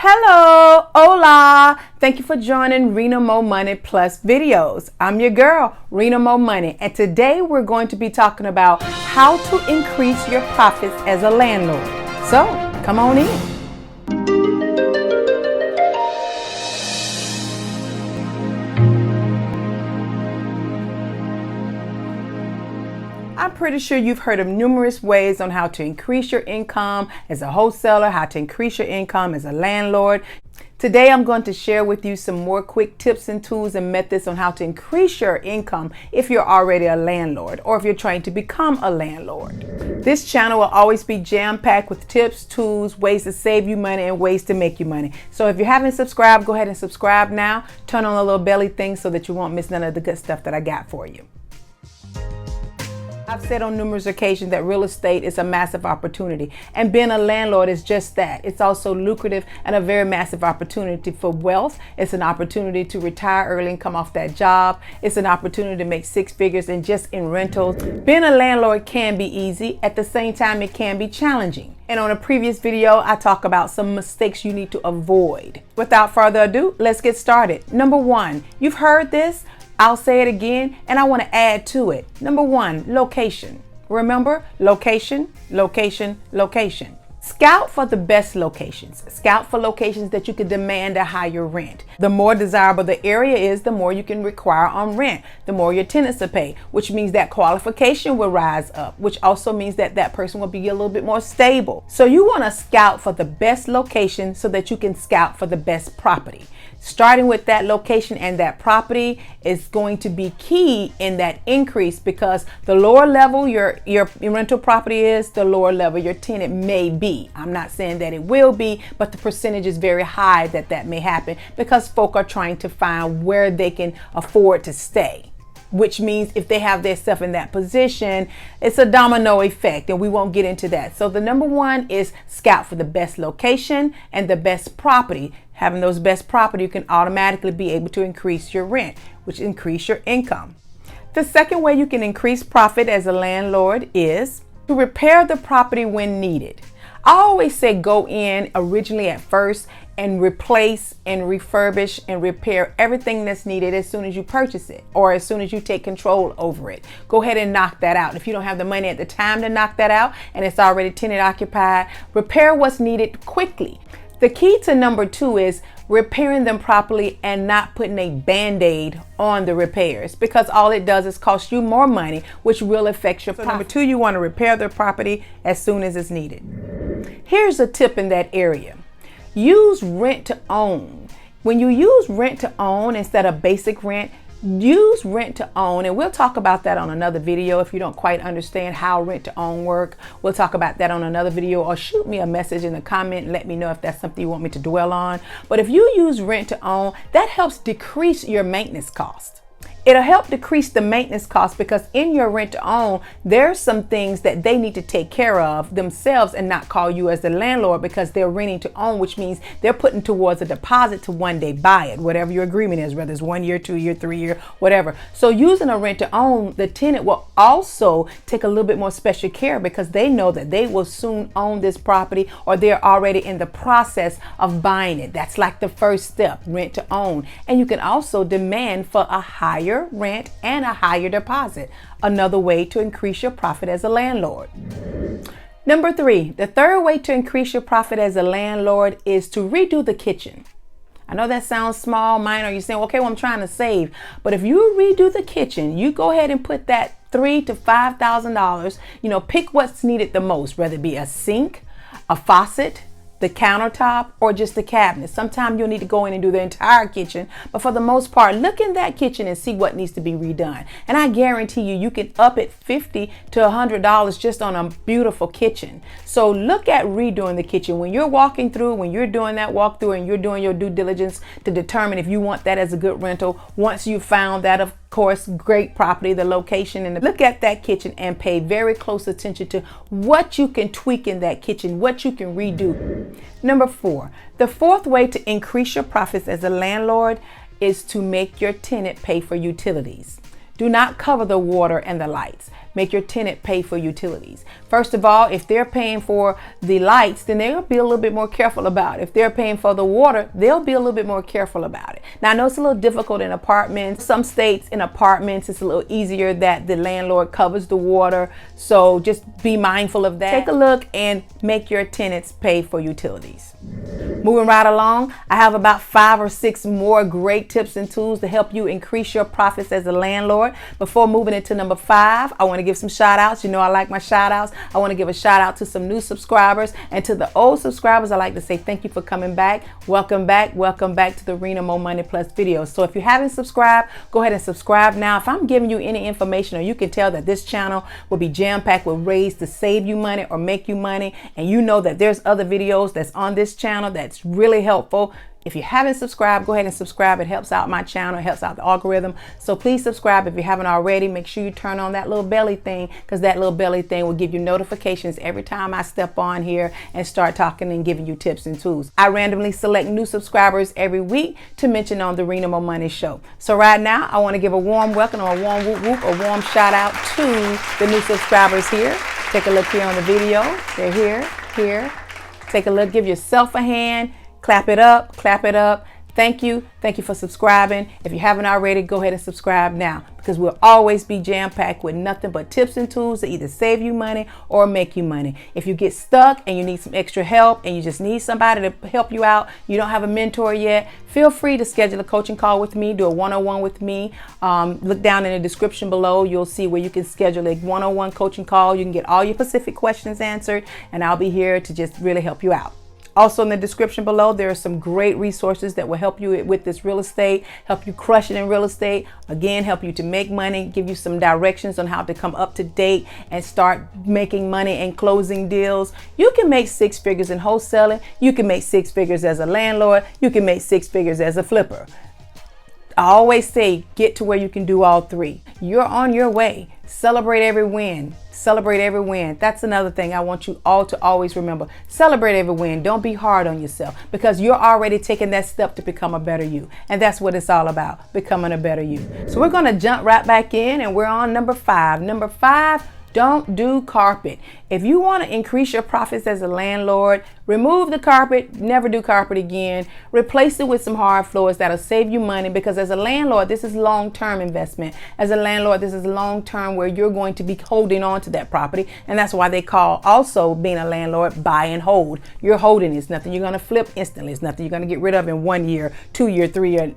Hello, hola. Thank you for joining Rena MoMoney Plus videos. I'm your girl, Rena MoMoney, and today we're going to be talking about how to increase your profits as a landlord. So, come on in. I'm pretty sure you've heard of numerous ways on how to increase your income as a wholesaler, how to increase your income as a landlord. Today, I'm going to share with you some more quick tips and tools and methods on how to increase your income if you're already a landlord or if you're trying to become a landlord. This channel will always be jam-packed with tips, tools, ways to save you money, and ways to make you money. So if you haven't subscribed, go ahead and subscribe now. Turn on the little belly thing so that you won't miss none of the good stuff that I got for you. I've said on numerous occasions that real estate is a massive opportunity, and being a landlord is just that. It's also lucrative and a very massive opportunity for wealth. It's an opportunity to retire early and come off that job. It's an opportunity to make six figures and just in rentals. Being a landlord can be easy. At the same time, it can be challenging. And on a previous video, I talk about some mistakes you need to avoid. Without further ado, let's get started. Number one, you've heard this. I'll say it again, and I want to add to it. Number one, location. Remember, location, location, location. Scout for the best locations. Scout for locations that you can demand a higher rent. The more desirable the area is, the more you can require on rent, the more your tenants will pay, which means that qualification will rise up, which also means that that person will be a little bit more stable. So you want to scout for the best location so that you can scout for the best property. Starting with that location and that property is going to be key in that increase, because the lower level your rental property is, the lower level your tenant may be. I'm not saying that it will be, but the percentage is very high that may happen because folk are trying to find where they can afford to stay. Which means if they have their stuff in that position, it's a domino effect, and we won't get into that. So the number one is scout for the best location and the best property. Having those best property, you can automatically be able to increase your rent, which increase your income. The second way you can increase profit as a landlord is to repair the property when needed. I always say go in originally at first and replace and refurbish and repair everything that's needed as soon as you purchase it or as soon as you take control over it. Go ahead and knock that out. If you don't have the money at the time to knock that out and it's already tenant occupied, repair what's needed quickly. The key to number two is repairing them properly and not putting a band-aid on the repairs, because all it does is cost you more money, which will affect your profit. Number two, you want to repair the property as soon as it's needed. Here's a tip in that area. Use rent to own. When you use rent to own instead of basic rent, use rent to own, and we'll talk about that on another video. If you don't quite understand how rent to own work, we'll talk about that on another video, or shoot me a message in the comment and let me know if that's something you want me to dwell on. But if you use rent to own, that helps decrease your maintenance cost. It'll help decrease the maintenance cost because in your rent to own, there's some things that they need to take care of themselves and not call you as the landlord, because they're renting to own, which means they're putting towards a deposit to one day buy it, whatever your agreement is, whether it's 1 year, 2 year, 3 year, whatever. So using a rent to own, the tenant will also take a little bit more special care because they know that they will soon own this property, or they're already in the process of buying it. That's like the first step, rent to own. And you can also demand for a higher rent and a higher deposit. Another way to increase your profit as a landlord. Number three, the third way to increase your profit as a landlord is to redo the kitchen. I know that sounds small, minor. You're saying, okay, well, I'm trying to save. But if you redo the kitchen, you go ahead and put that $3,000 to $5,000, pick what's needed the most, whether it be a sink, a faucet, the countertop, or just the cabinet. Sometimes you'll need to go in and do the entire kitchen, but for the most part, look in that kitchen and see what needs to be redone. And I guarantee you can up it $50 to $100 just on a beautiful kitchen. So look at redoing the kitchen. When you're walking through, when you're doing that walkthrough and you're doing your due diligence to determine if you want that as a good rental, once you found that, of course, great property, the location, and look at that kitchen and pay very close attention to what you can tweak in that kitchen, what you can redo. Number four, the fourth way to increase your profits as a landlord is to make your tenant pay for utilities. Do not cover the water and the lights. Make your tenant pay for utilities. First of all, if they're paying for the lights, then they'll be a little bit more careful about it. If they're paying for the water, they'll be a little bit more careful about it. Now, I know it's a little difficult in apartments. Some states in apartments, it's a little easier that the landlord covers the water. So just be mindful of that. Take a look and make your tenants pay for utilities. Moving right along, I have about 5 or 6 more great tips and tools to help you increase your profits as a landlord. Before moving into number 5, I want to give some shout outs. You know I like my shout outs. I want to give a shout out to some new subscribers, and to the old subscribers, I like to say thank you for coming back. Welcome back to the Rena MoMoney Plus videos. So if you haven't subscribed, go ahead and subscribe now. If I'm giving you any information, or you can tell that this channel will be jam-packed with ways to save you money or make you money, and you know that there's other videos that's on this channel that's really helpful. If you haven't subscribed, go ahead and subscribe. It helps out my channel. It helps out the algorithm. So please subscribe if you haven't already. Make sure you turn on that little belly thing, because that little belly thing will give you notifications every time I step on here and start talking and giving you tips and tools. I randomly select new subscribers every week to mention on the Rena MoMoney show. So right now, I want to give a warm welcome, or a warm whoop whoop, a warm shout out to the new subscribers here. Take a look here on the video. They're here. Take a look. Give yourself a hand. Clap it up, clap it up. Thank you for subscribing. If you haven't already, go ahead and subscribe now, because we'll always be jam-packed with nothing but tips and tools to either save you money or make you money. If you get stuck and you need some extra help and you just need somebody to help you out, you don't have a mentor yet, feel free to schedule a coaching call with me, do a one-on-one with me. Look down in the description below. You'll see where you can schedule a one-on-one coaching call. You can get all your specific questions answered, and I'll be here to just really help you out. Also in the description below, there are some great resources that will help you with this real estate, help you crush it in real estate. Again, help you to make money, give you some directions on how to come up to date and start making money and closing deals. You can make 6 figures in wholesaling. You can make 6 figures as a landlord. You can make 6 figures as a flipper. I always say, get to where you can do all 3. You're on your way. Celebrate every win. Celebrate every win. That's another thing I want you all to always remember. Celebrate every win. Don't be hard on yourself, because you're already taking that step to become a better you. And that's what it's all about, becoming a better you. So we're going to jump right back in, and we're on number 5. Number 5, don't do carpet. If you want to increase your profits as a landlord, remove the carpet, never do carpet again. Replace it with some hard floors. That'll save you money, because as a landlord, this is long-term investment. As a landlord, this is long-term, where you're going to be holding on to that property. And that's why they call also being a landlord buy and hold. You're holding. It's nothing you're going to flip instantly. It's nothing you're going to get rid of in 1 year, 2 year, 3 year,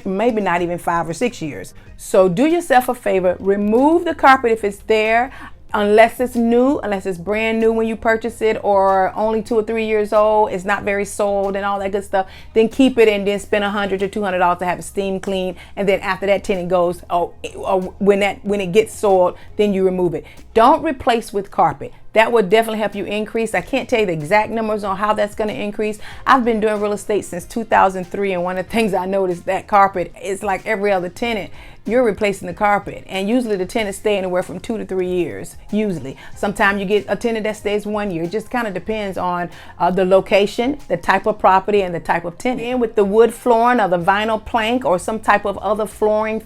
maybe not even 5 or 6 years. So do yourself a favor. Remove the carpet if it's there. Unless it's new, unless it's brand new when you purchase it, or only 2 or 3 years old, it's not very soiled and all that good stuff, then keep it and then spend $100 to $200 to have it steam clean. And then after that tenant goes, when it gets soiled, then you remove it. Don't replace with carpet. That would definitely help you increase. I can't tell you the exact numbers on how that's going to increase. I've been doing real estate since 2003, and one of the things I noticed, that carpet is like every other tenant. You're replacing the carpet, and usually the tenants stay anywhere from 2 to 3 years. Usually, sometimes you get a tenant that stays 1 year. It just kind of depends on the location, the type of property, and the type of tenant. And with the wood flooring or the vinyl plank or some type of other flooring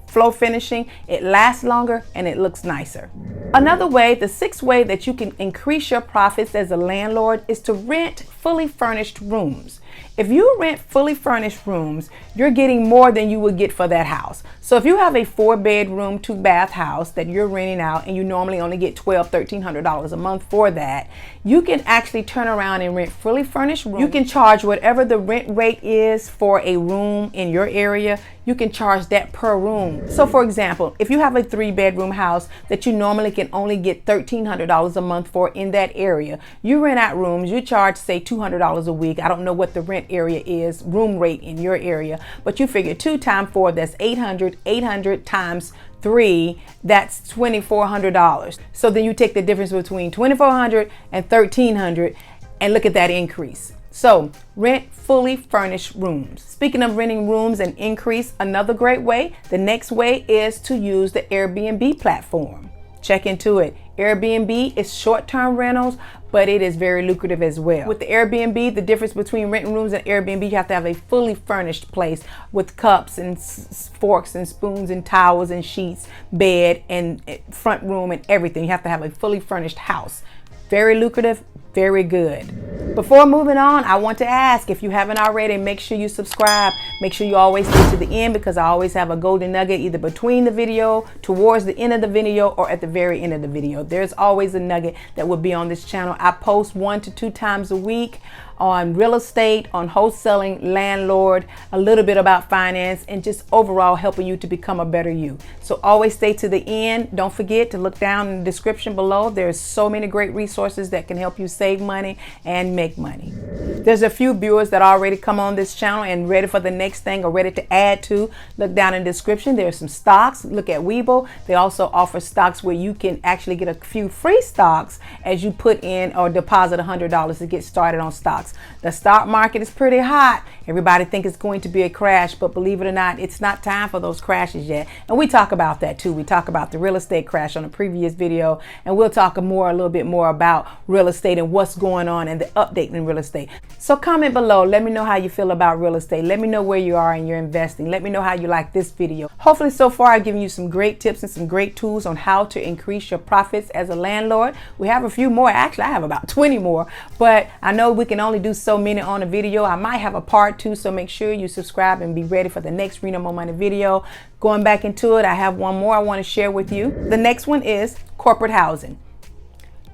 flow finishing, it lasts longer and it looks nicer. Another way, the 6th way that you can increase your profits as a landlord, is to rent fully furnished rooms. If you rent fully furnished rooms, you're getting more than you would get for that house. So if you have a 4-bedroom, 2-bath house that you're renting out, and you normally only get $1,200, $1,300 a month for that, you can actually turn around and rent fully furnished rooms. You can charge whatever the rent rate is for a room in your area. You can charge that per room. So for example, if you have a 3-bedroom house that you normally can only get $1,300 a month for in that area, you rent out rooms, you charge say $200 a week. I don't know what the rent area is, room rate in your area, but you figure 2 times 4, that's 800. 800 times 3, that's $2,400. So then you take the difference between $2,400 and $1,300 and look at that increase. So rent fully furnished rooms. Speaking of renting rooms and increase, another great way, the next way is to use the Airbnb platform. Check into it. Airbnb is short-term rentals, but it is very lucrative as well. With the Airbnb, the difference between renting rooms and Airbnb, you have to have a fully furnished place with cups and forks and spoons and towels and sheets, bed and front room and everything. You have to have a fully furnished house. Very lucrative, very good. Before moving on, I want to ask, if you haven't already, make sure you subscribe. Make sure you always stay to the end, because I always have a golden nugget either between the video, towards the end of the video, or at the very end of the video. There's always a nugget that will be on this channel. I post 1 to 2 times a week on real estate, on wholesaling, landlord, a little bit about finance, and just overall helping you to become a better you. So always stay to the end. Don't forget to look down in the description below. There's so many great resources that can help you save money and make money. There's a few viewers that already come on this channel and ready for the next thing or ready to add to. Look down in the description. There's some stocks. Look at Webull. They also offer stocks where you can actually get a few free stocks as you put in or deposit $100 to get started on stocks. The stock market is pretty hot. Everybody thinks it's going to be a crash, but believe it or not, it's not time for those crashes yet. And we talk about that too. We talk about the real estate crash on a previous video, and we'll talk a little bit more about real estate and what's going on and the update in real estate. So comment below. Let me know how you feel about real estate. Let me know where you are in your investing. Let me know how you like this video. Hopefully so far I've given you some great tips and some great tools on how to increase your profits as a landlord. We have a few more. Actually, I have about 20 more, but I know we can only do so many on a video. I might have a part 2, so make sure you subscribe and be ready for the next Rena MoMoney video. Going back into it, I have one more I want to share with you. The next one is corporate housing.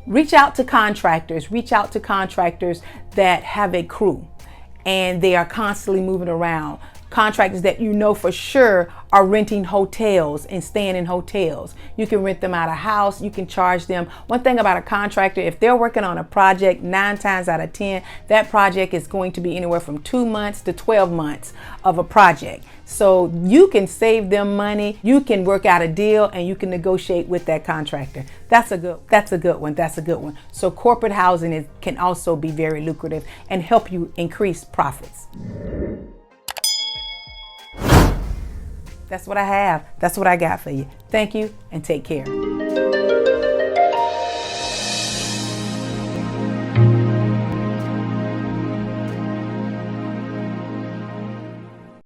Reach out to contractors. Reach out to contractors that have a crew and they are constantly moving around. Contractors that you know for sure are renting hotels and staying in hotels. You can rent them out a house. You can charge them. One thing about a contractor, if they're working on a project, 9 times out of 10, that project is going to be anywhere from 2 months to 12 months of a project. So you can save them money. You can work out a deal and you can negotiate with that contractor. That's a good one. So corporate housing can also be very lucrative and help you increase profits. That's what I have. That's what I got for you. Thank you and take care.